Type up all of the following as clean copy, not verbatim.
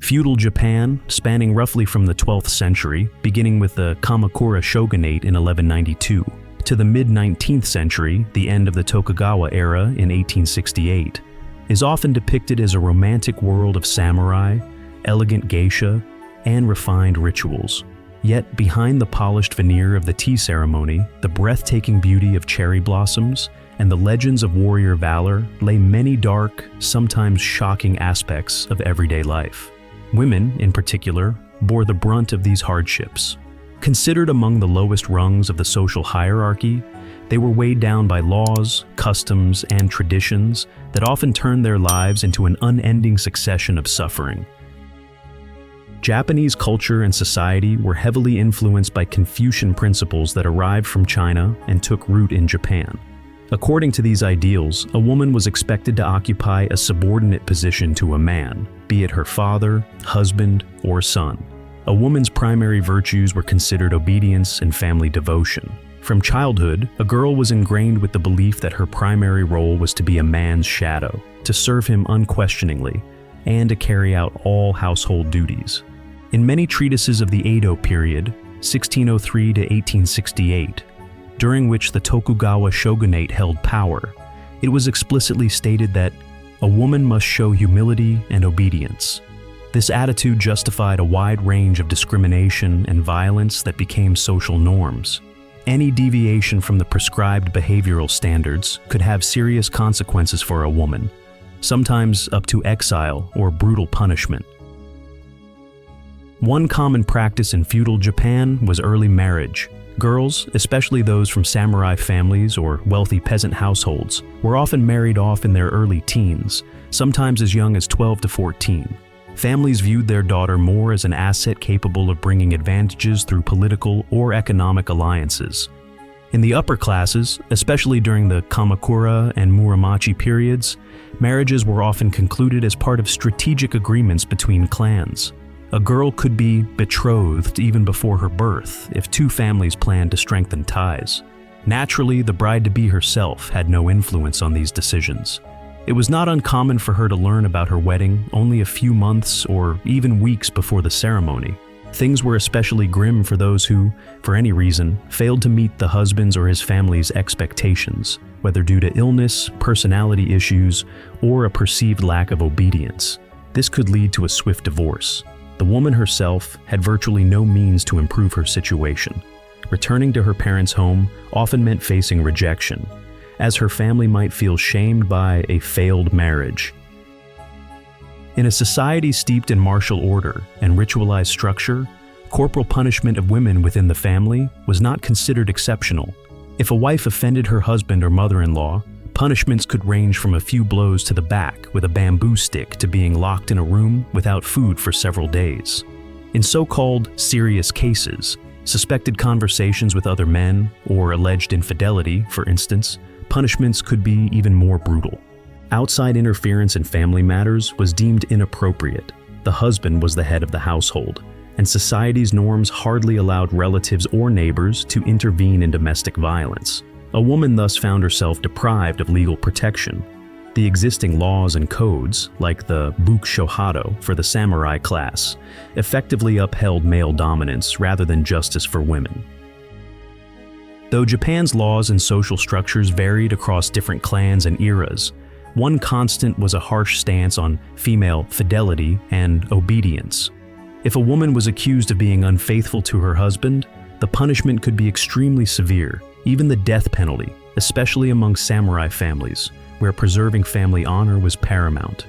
Feudal Japan, spanning roughly from the 12th century, beginning with the Kamakura shogunate in 1192, to the mid-19th century, the end of the Tokugawa era in 1868, is often depicted as a romantic world of samurai, elegant geisha, and refined rituals. Yet behind the polished veneer of the tea ceremony, the breathtaking beauty of cherry blossoms, and the legends of warrior valor lay many dark, sometimes shocking aspects of everyday life. Women, in particular, bore the brunt of these hardships. Considered among the lowest rungs of the social hierarchy, they were weighed down by laws, customs, and traditions that often turned their lives into an unending succession of suffering. Japanese culture and society were heavily influenced by Confucian principles that arrived from China and took root in Japan. According to these ideals, a woman was expected to occupy a subordinate position to a man, be it her father, husband, or son. A woman's primary virtues were considered obedience and family devotion. From childhood, a girl was ingrained with the belief that her primary role was to be a man's shadow, to serve him unquestioningly, and to carry out all household duties. In many treatises of the Edo period, 1603 to 1868, during which the Tokugawa shogunate held power, it was explicitly stated that a woman must show humility and obedience. This attitude justified a wide range of discrimination and violence that became social norms. Any deviation from the prescribed behavioral standards could have serious consequences for a woman, sometimes up to exile or brutal punishment. One common practice in feudal Japan was early marriage. Girls, especially those from samurai families or wealthy peasant households, were often married off in their early teens, sometimes as young as 12 to 14. Families viewed their daughter more as an asset capable of bringing advantages through political or economic alliances. In the upper classes, especially during the Kamakura and Muromachi periods, marriages were often concluded as part of strategic agreements between clans. A girl could be betrothed even before her birth if two families planned to strengthen ties. Naturally, the bride-to-be herself had no influence on these decisions. It was not uncommon for her to learn about her wedding only a few months or even weeks before the ceremony. Things were especially grim for those who, for any reason, failed to meet the husband's or his family's expectations, whether due to illness, personality issues, or a perceived lack of obedience. This could lead to a swift divorce. The woman herself had virtually no means to improve her situation. Returning to her parents' home often meant facing rejection, as her family might feel shamed by a failed marriage. In a society steeped in martial order and ritualized structure, corporal punishment of women within the family was not considered exceptional. If a wife offended her husband or mother-in-law, punishments could range from a few blows to the back with a bamboo stick to being locked in a room without food for several days. In so-called serious cases, suspected conversations with other men, or alleged infidelity, for instance, punishments could be even more brutal. Outside interference in family matters was deemed inappropriate. The husband was the head of the household, and society's norms hardly allowed relatives or neighbors to intervene in domestic violence. A woman thus found herself deprived of legal protection. The existing laws and codes, like the Bukushohado for the samurai class, effectively upheld male dominance rather than justice for women. Though Japan's laws and social structures varied across different clans and eras, one constant was a harsh stance on female fidelity and obedience. If a woman was accused of being unfaithful to her husband, the punishment could be extremely severe, even the death penalty, especially among samurai families, where preserving family honor was paramount.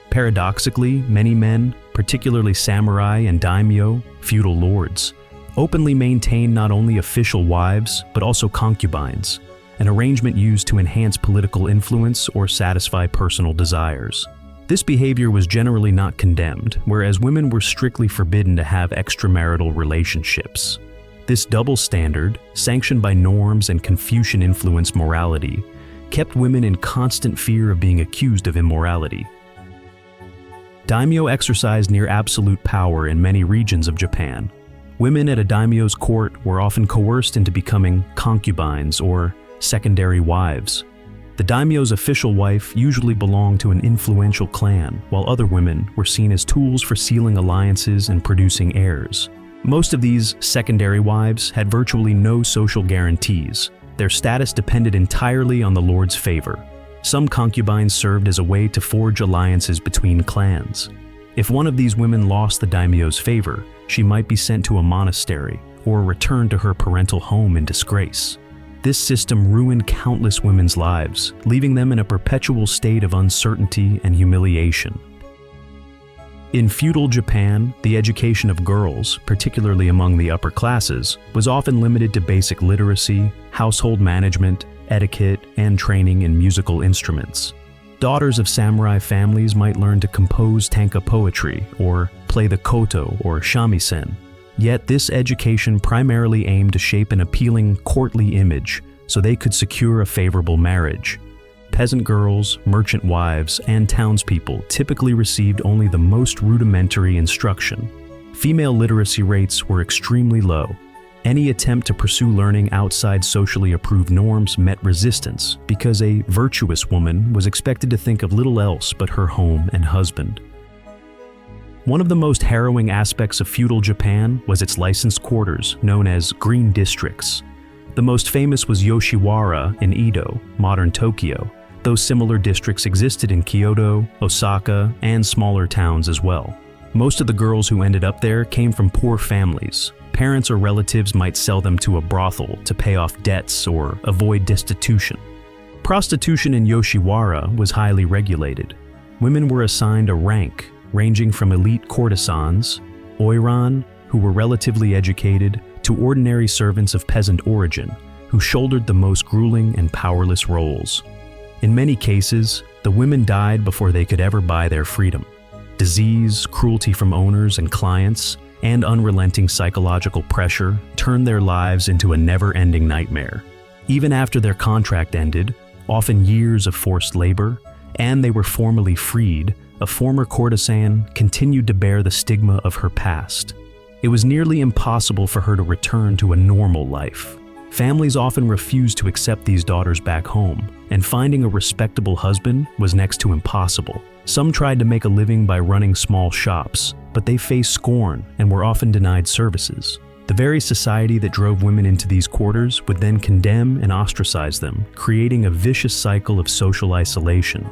Paradoxically, many men, particularly samurai and daimyo, feudal lords, openly maintained not only official wives, but also concubines, an arrangement used to enhance political influence or satisfy personal desires. This behavior was generally not condemned, whereas women were strictly forbidden to have extramarital relationships. This double standard, sanctioned by norms and Confucian-influenced morality, kept women in constant fear of being accused of immorality. Daimyo exercised near absolute power in many regions of Japan. Women at a daimyo's court were often coerced into becoming concubines or secondary wives. The daimyo's official wife usually belonged to an influential clan, while other women were seen as tools for sealing alliances and producing heirs. Most of these secondary wives had virtually no social guarantees. Their status depended entirely on the lord's favor. Some concubines served as a way to forge alliances between clans. If one of these women lost the daimyo's favor, she might be sent to a monastery or returned to her parental home in disgrace. This system ruined countless women's lives, leaving them in a perpetual state of uncertainty and humiliation. In feudal Japan, the education of girls, particularly among the upper classes, was often limited to basic literacy, household management, etiquette, and training in musical instruments. Daughters of samurai families might learn to compose tanka poetry or play the koto or shamisen. Yet this education primarily aimed to shape an appealing courtly image so they could secure a favorable marriage. Peasant girls, merchant wives, and townspeople typically received only the most rudimentary instruction. Female literacy rates were extremely low. Any attempt to pursue learning outside socially approved norms met resistance because a virtuous woman was expected to think of little else but her home and husband. One of the most harrowing aspects of feudal Japan was its licensed quarters, known as green districts. The most famous was Yoshiwara in Edo, modern Tokyo, though similar districts existed in Kyoto, Osaka, and smaller towns as well. Most of the girls who ended up there came from poor families. Parents or relatives might sell them to a brothel to pay off debts or avoid destitution. Prostitution in Yoshiwara was highly regulated. Women were assigned a rank ranging from elite courtesans, oiran, who were relatively educated, to ordinary servants of peasant origin, who shouldered the most grueling and powerless roles. In many cases, the women died before they could ever buy their freedom. Disease, cruelty from owners and clients, and unrelenting psychological pressure turned their lives into a never-ending nightmare. Even after their contract ended, often years of forced labor, and they were formally freed, a former courtesan continued to bear the stigma of her past. It was nearly impossible for her to return to a normal life. Families often refused to accept these daughters back home, and finding a respectable husband was next to impossible. Some tried to make a living by running small shops, but they faced scorn and were often denied services. The very society that drove women into these quarters would then condemn and ostracize them, creating a vicious cycle of social isolation.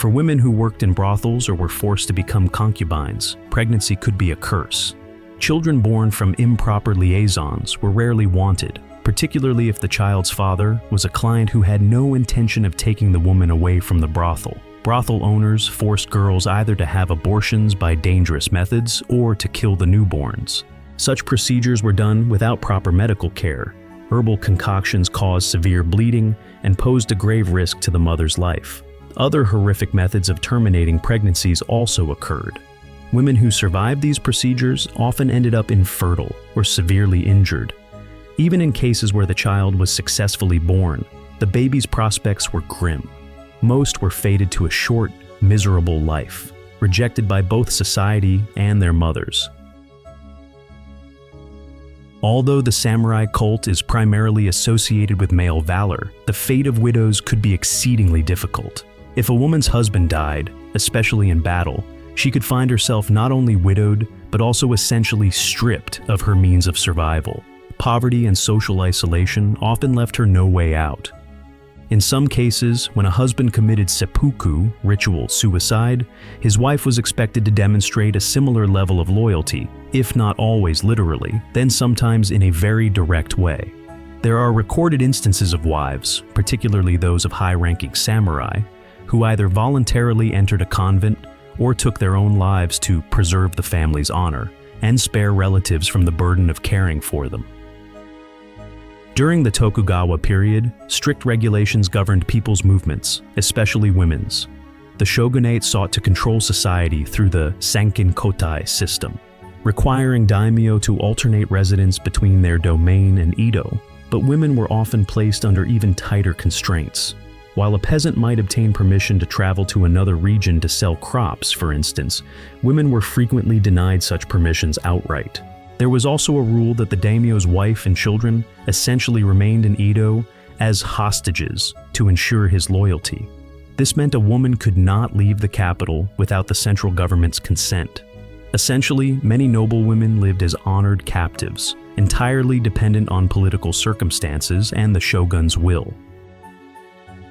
For women who worked in brothels or were forced to become concubines, pregnancy could be a curse. Children born from improper liaisons were rarely wanted, particularly if the child's father was a client who had no intention of taking the woman away from the brothel. Brothel owners forced girls either to have abortions by dangerous methods or to kill the newborns. Such procedures were done without proper medical care. Herbal concoctions caused severe bleeding and posed a grave risk to the mother's life. Other horrific methods of terminating pregnancies also occurred. Women who survived these procedures often ended up infertile or severely injured. Even in cases where the child was successfully born, the baby's prospects were grim. Most were fated to a short, miserable life, rejected by both society and their mothers. Although the samurai cult is primarily associated with male valor, the fate of widows could be exceedingly difficult. If a woman's husband died, especially in battle, she could find herself not only widowed, but also essentially stripped of her means of survival. Poverty and social isolation often left her no way out. In some cases, when a husband committed seppuku, ritual suicide, his wife was expected to demonstrate a similar level of loyalty, if not always literally, then sometimes in a very direct way. There are recorded instances of wives, particularly those of high-ranking samurai, who either voluntarily entered a convent or took their own lives to preserve the family's honor and spare relatives from the burden of caring for them. During the Tokugawa period, strict regulations governed people's movements, especially women's. The shogunate sought to control society through the Sankin Kotai system, requiring daimyo to alternate residence between their domain and Edo, but women were often placed under even tighter constraints. While a peasant might obtain permission to travel to another region to sell crops, for instance, women were frequently denied such permissions outright. There was also a rule that the daimyo's wife and children essentially remained in Edo as hostages to ensure his loyalty. This meant a woman could not leave the capital without the central government's consent. Essentially, many noblewomen lived as honored captives, entirely dependent on political circumstances and the shogun's will.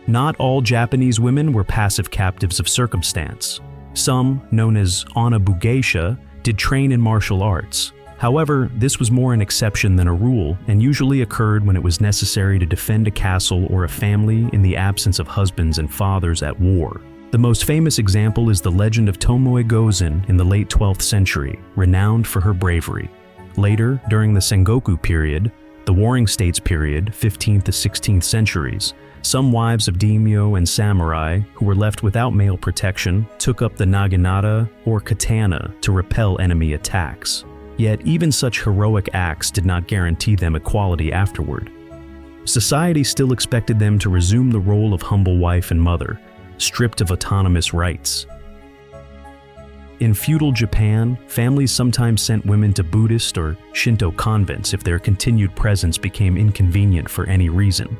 Not all Japanese women were passive captives of circumstance. Some, known as Onabugeisha, did train in martial arts. However, this was more an exception than a rule and usually occurred when it was necessary to defend a castle or a family in the absence of husbands and fathers at war. The most famous example is the legend of Tomoe Gozen in the late 12th century, renowned for her bravery. Later, during the Sengoku period, the Warring States period, 15th to 16th centuries, some wives of daimyo and samurai who were left without male protection took up the naginata or katana to repel enemy attacks. Yet even such heroic acts did not guarantee them equality afterward. Society still expected them to resume the role of humble wife and mother, stripped of autonomous rights. In feudal Japan, families sometimes sent women to Buddhist or Shinto convents if their continued presence became inconvenient for any reason.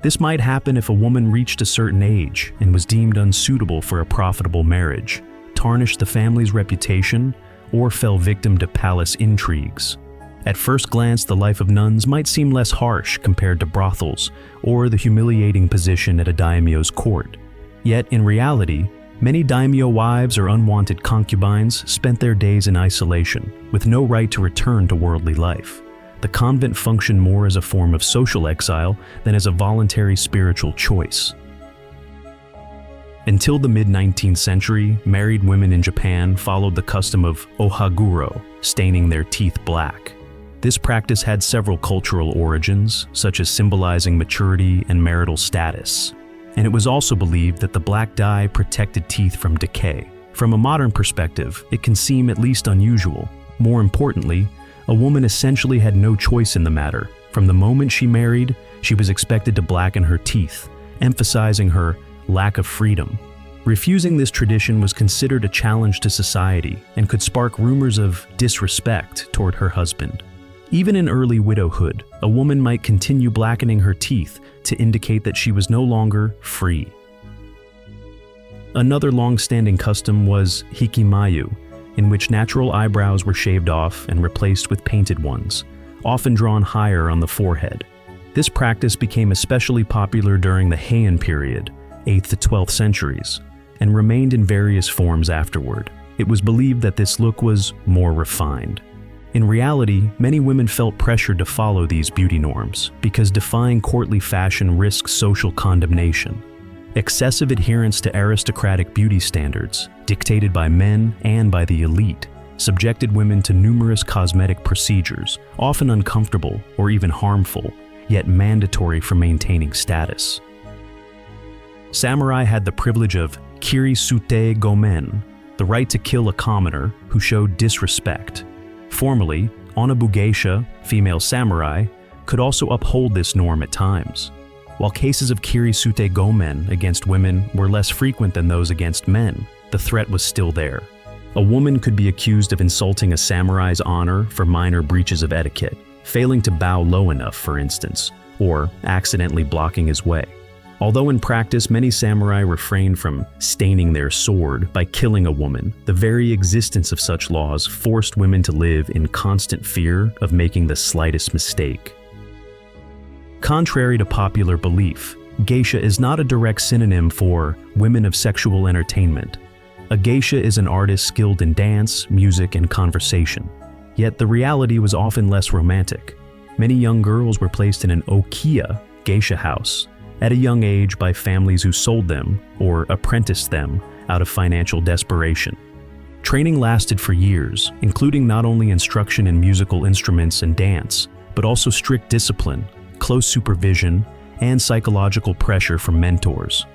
This might happen if a woman reached a certain age and was deemed unsuitable for a profitable marriage, tarnished the family's reputation, or fell victim to palace intrigues. At first glance, the life of nuns might seem less harsh compared to brothels or the humiliating position at a daimyo's court. Yet, in reality, many daimyo wives or unwanted concubines spent their days in isolation, with no right to return to worldly life. The convent functioned more as a form of social exile than as a voluntary spiritual choice. Until the mid-19th century, married women in Japan followed the custom of ohaguro, staining their teeth black. This practice had several cultural origins, such as symbolizing maturity and marital status. And it was also believed that the black dye protected teeth from decay. From a modern perspective, it can seem at least unusual. More importantly, a woman essentially had no choice in the matter. From the moment she married, she was expected to blacken her teeth, emphasizing her lack of freedom. Refusing this tradition was considered a challenge to society and could spark rumors of disrespect toward her husband. Even in early widowhood, a woman might continue blackening her teeth to indicate that she was no longer free. Another long-standing custom was hikimayu, in which natural eyebrows were shaved off and replaced with painted ones, often drawn higher on the forehead. This practice became especially popular during the Heian period, 8th to 12th centuries, and remained in various forms afterward. It was believed that this look was more refined. In reality, many women felt pressured to follow these beauty norms because defying courtly fashion risks social condemnation. Excessive adherence to aristocratic beauty standards, dictated by men and by the elite, subjected women to numerous cosmetic procedures, often uncomfortable or even harmful, yet mandatory for maintaining status. Samurai had the privilege of kirisute gomen, the right to kill a commoner who showed disrespect. Formally, Onabugeisha, female samurai, could also uphold this norm at times. While cases of kirisute gomen against women were less frequent than those against men, the threat was still there. A woman could be accused of insulting a samurai's honor for minor breaches of etiquette, failing to bow low enough, for instance, or accidentally blocking his way. Although in practice many samurai refrained from staining their sword by killing a woman, the very existence of such laws forced women to live in constant fear of making the slightest mistake. Contrary to popular belief, geisha is not a direct synonym for women of sexual entertainment. A geisha is an artist skilled in dance, music, and conversation. Yet the reality was often less romantic. Many young girls were placed in an okiya, geisha house, at a young age by families who sold them or apprenticed them out of financial desperation. Training lasted for years, including not only instruction in musical instruments and dance, but also strict discipline, close supervision, and psychological pressure from mentors.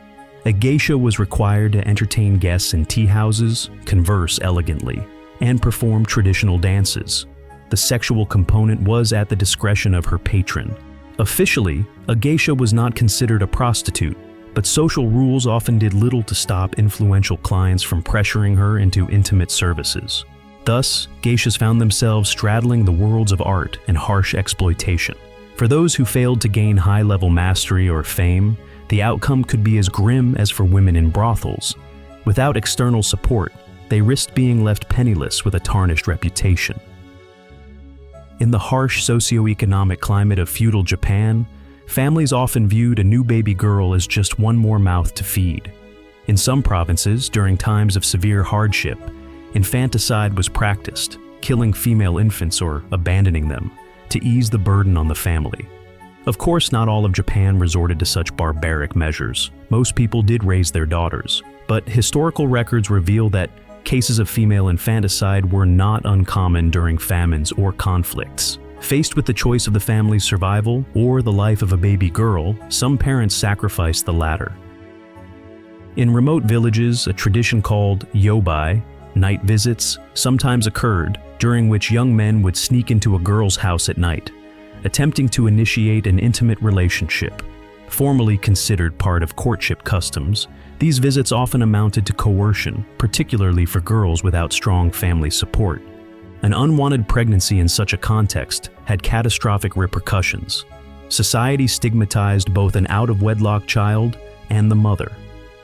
A geisha was required to entertain guests in tea houses, converse elegantly, and perform traditional dances. The sexual component was at the discretion of her patron. Officially, a geisha was not considered a prostitute, but social rules often did little to stop influential clients from pressuring her into intimate services. Thus, geishas found themselves straddling the worlds of art and harsh exploitation. For those who failed to gain high-level mastery or fame, the outcome could be as grim as for women in brothels. Without external support, they risked being left penniless with a tarnished reputation. In the harsh socioeconomic climate of feudal Japan, families often viewed a new baby girl as just one more mouth to feed. In some provinces, during times of severe hardship, infanticide was practiced, killing female infants or abandoning them, to ease the burden on the family. Of course, not all of Japan resorted to such barbaric measures. Most people did raise their daughters, but historical records reveal that cases of female infanticide were not uncommon during famines or conflicts. Faced with the choice of the family's survival or the life of a baby girl, some parents sacrificed the latter. In remote villages, a tradition called yobai, night visits, sometimes occurred, during which young men would sneak into a girl's house at night, attempting to initiate an intimate relationship. Formerly considered part of courtship customs, these visits often amounted to coercion, particularly for girls without strong family support. An unwanted pregnancy in such a context had catastrophic repercussions. Society stigmatized both an out-of-wedlock child and the mother.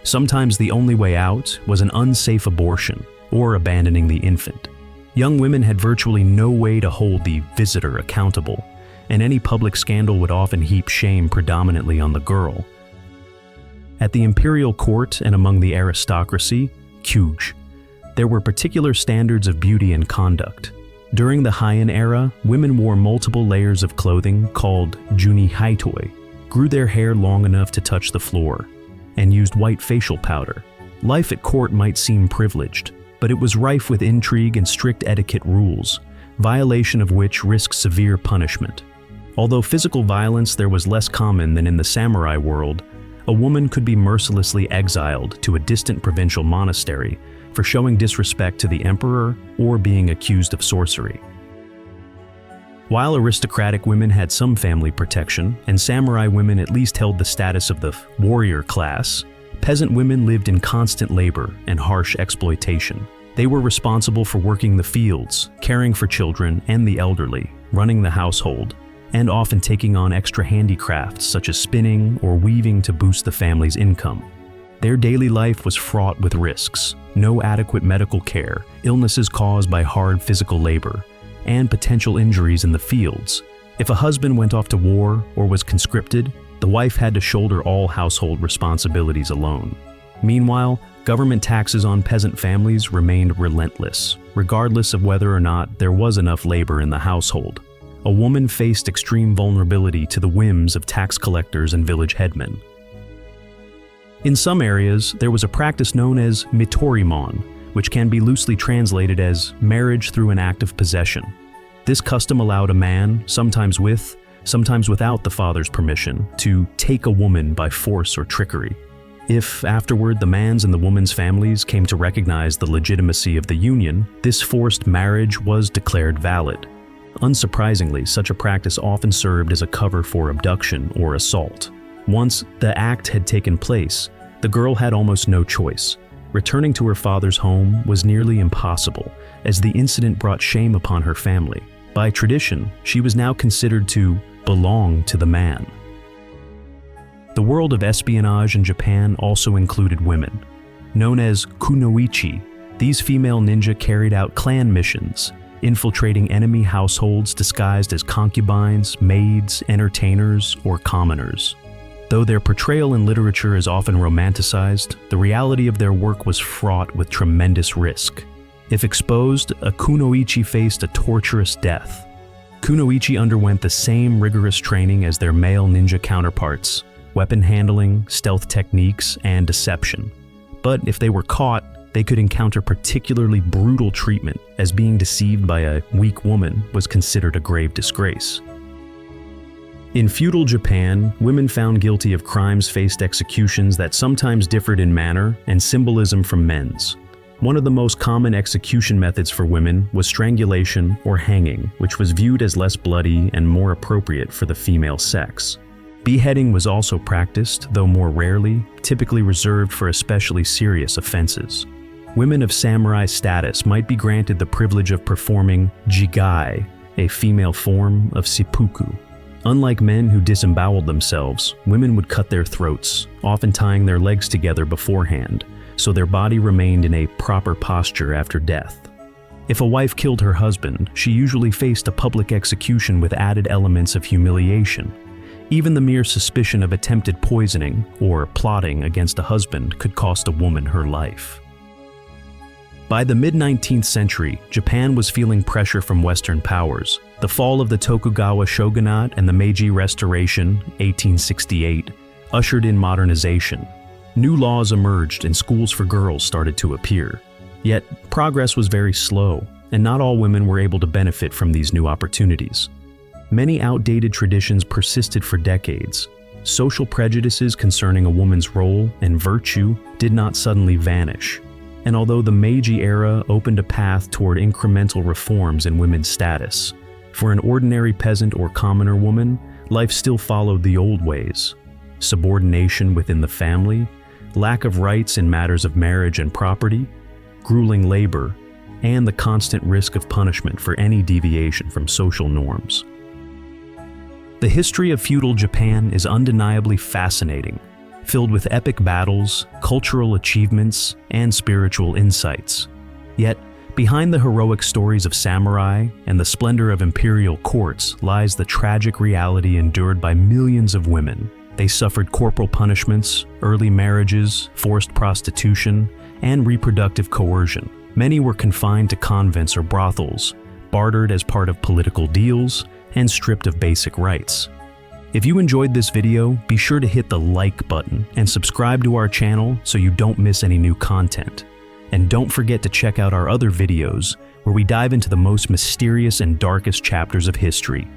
Sometimes the only way out was an unsafe abortion or abandoning the infant. Young women had virtually no way to hold the visitor accountable, and any public scandal would often heap shame predominantly on the girl. At the imperial court and among the aristocracy, Kyuj, there were particular standards of beauty and conduct. During the Heian era, women wore multiple layers of clothing called juni haitoi, grew their hair long enough to touch the floor, and used white facial powder. Life at court might seem privileged, but it was rife with intrigue and strict etiquette rules, violation of which risked severe punishment. Although physical violence there was less common than in the samurai world, a woman could be mercilessly exiled to a distant provincial monastery for showing disrespect to the emperor or being accused of sorcery. While aristocratic women had some family protection, and samurai women at least held the status of the warrior class, peasant women lived in constant labor and harsh exploitation. They were responsible for working the fields, caring for children and the elderly, running the household, and often taking on extra handicrafts such as spinning or weaving to boost the family's income. Their daily life was fraught with risks, no adequate medical care, illnesses caused by hard physical labor, and potential injuries in the fields. If a husband went off to war or was conscripted, the wife had to shoulder all household responsibilities alone. Meanwhile, government taxes on peasant families remained relentless, regardless of whether or not there was enough labor in the household. A woman faced extreme vulnerability to the whims of tax collectors and village headmen. In some areas, there was a practice known as mitorimon, which can be loosely translated as marriage through an act of possession. This custom allowed a man, sometimes with, sometimes without the father's permission, to take a woman by force or trickery. If, afterward, the man's and the woman's families came to recognize the legitimacy of the union, this forced marriage was declared valid. Unsurprisingly, such a practice often served as a cover for abduction or assault. Once the act had taken place, the girl had almost no choice. Returning to her father's home was nearly impossible, as the incident brought shame upon her family. By tradition, she was now considered to belong to the man. The world of espionage in Japan also included women. Known as kunoichi, these female ninja carried out clan missions, infiltrating enemy households disguised as concubines, maids, entertainers, or commoners. Though their portrayal in literature is often romanticized, the reality of their work was fraught with tremendous risk. If exposed, a kunoichi faced a torturous death. Kunoichi underwent the same rigorous training as their male ninja counterparts: weapon handling, stealth techniques, and deception. But if they were caught, they could encounter particularly brutal treatment, as being deceived by a weak woman was considered a grave disgrace. In feudal Japan, women found guilty of crimes faced executions that sometimes differed in manner and symbolism from men's. One of the most common execution methods for women was strangulation or hanging, which was viewed as less bloody and more appropriate for the female sex. Beheading was also practiced, though more rarely, typically reserved for especially serious offenses. Women of samurai status might be granted the privilege of performing jigai, a female form of seppuku. Unlike men who disemboweled themselves, women would cut their throats, often tying their legs together beforehand, so their body remained in a proper posture after death. If a wife killed her husband, she usually faced a public execution with added elements of humiliation. Even the mere suspicion of attempted poisoning or plotting against a husband could cost a woman her life. By the mid-19th century, Japan was feeling pressure from Western powers. The fall of the Tokugawa shogunate and the Meiji Restoration, 1868, ushered in modernization. New laws emerged and schools for girls started to appear. Yet, progress was very slow, and not all women were able to benefit from these new opportunities. Many outdated traditions persisted for decades. Social prejudices concerning a woman's role and virtue did not suddenly vanish. And although the Meiji era opened a path toward incremental reforms in women's status, for an ordinary peasant or commoner woman, life still followed the old ways. Subordination within the family, lack of rights in matters of marriage and property, grueling labor, and the constant risk of punishment for any deviation from social norms. The history of feudal Japan is undeniably fascinating, filled with epic battles, cultural achievements, and spiritual insights. Yet, behind the heroic stories of samurai and the splendor of imperial courts lies the tragic reality endured by millions of women. They suffered corporal punishments, early marriages, forced prostitution, and reproductive coercion. Many were confined to convents or brothels, bartered as part of political deals, and stripped of basic rights. If you enjoyed this video, be sure to hit the like button and subscribe to our channel so you don't miss any new content. And don't forget to check out our other videos where we dive into the most mysterious and darkest chapters of history.